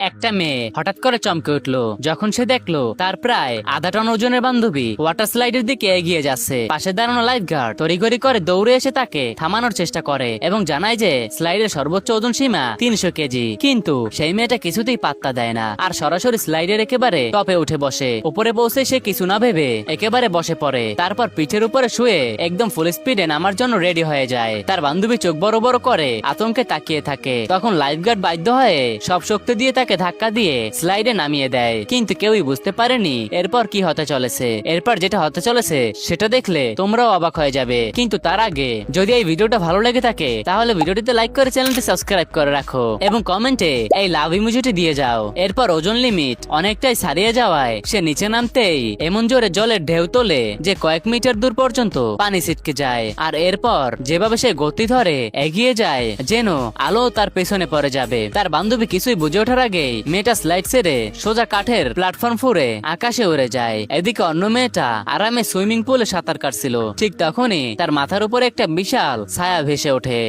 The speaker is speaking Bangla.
একটা মেয়ে হঠাৎ করে চমকে উঠলো যখন সে দেখলো তার প্রায় আধা টন ওজনের বান্ধবী ওয়াটার স্লাইডের দিকে এগিয়ে যাচ্ছে। পাশে দাঁড়ানো লাইফ গার্ড তড়িঘড়ি করে দৌড়ে এসে তাকে থামানোর চেষ্টা করে এবং জানায় যে স্লাইডের সর্বোচ্চ ওজন সীমা 300 কেজি। কিন্তু সেই মেয়েটা কিছুতেই পাত্তা দেয় না আর সরাসরি স্লাইডের একেবারে টপে উঠে বসে। উপরে পৌঁছে সে কিছু না ভেবে একেবারে বসে পড়ে, তারপর পিঠের উপরে শুয়ে একদম ফুল স্পিডে নামার জন্য রেডি হয়ে যায়। তার বান্ধবী চোখ বড় বড় করে আতঙ্কে তাকিয়ে থাকে। তখন লাইফ গার্ড বাধ্য হয়ে সব শক্তি দিয়ে তাকে ধাক্কা দিয়ে স্লাইডে নামিয়ে দেয়, কিন্তু কেউই বুঝতে পারেনি এরপর কি হতে চলেছে। এরপর যেটা হতে চলেছে সেটা দেখলে তোমরাও অবাক হয়ে যাবে। কিন্তু তার আগে যদি এই ভিডিওটা ভালো লেগে থাকে তাহলে ভিডিওটিতে লাইক করে চ্যানেলটি সাবস্ক্রাইব করে রাখো এবং কমেন্টে এই লাভ ইমোজিটি দিয়ে যাও। এরপর ওজন লিমিট অনেকটাই ছাড়িয়ে যাওয়ায় সে নিচে নামতেই এমন জোরে জলের ঢেউ তোলে যে কয়েক মিটার দূর পর্যন্ত পানি ছিটকে যায়। আর এরপর যেভাবে সে গতি ধরে এগিয়ে যায় যেন আলো তার পেছনে পড়ে যাবে। তার বান্ধবী কিছুই বুঝে ওঠার আগেই মেয়েটা স্লাইড ছেড়ে সোজা কাঠের প্ল্যাটফর্ম ফুঁড়ে আকাশে উড়ে যায়। এদিকে অন্য মেয়েটা আরামে সুইমিং পুলে সাঁতার কাটছিল। ঠিক তখনই তার মাথার উপরে একটা বিশাল ছায়া ভেসে ওঠে।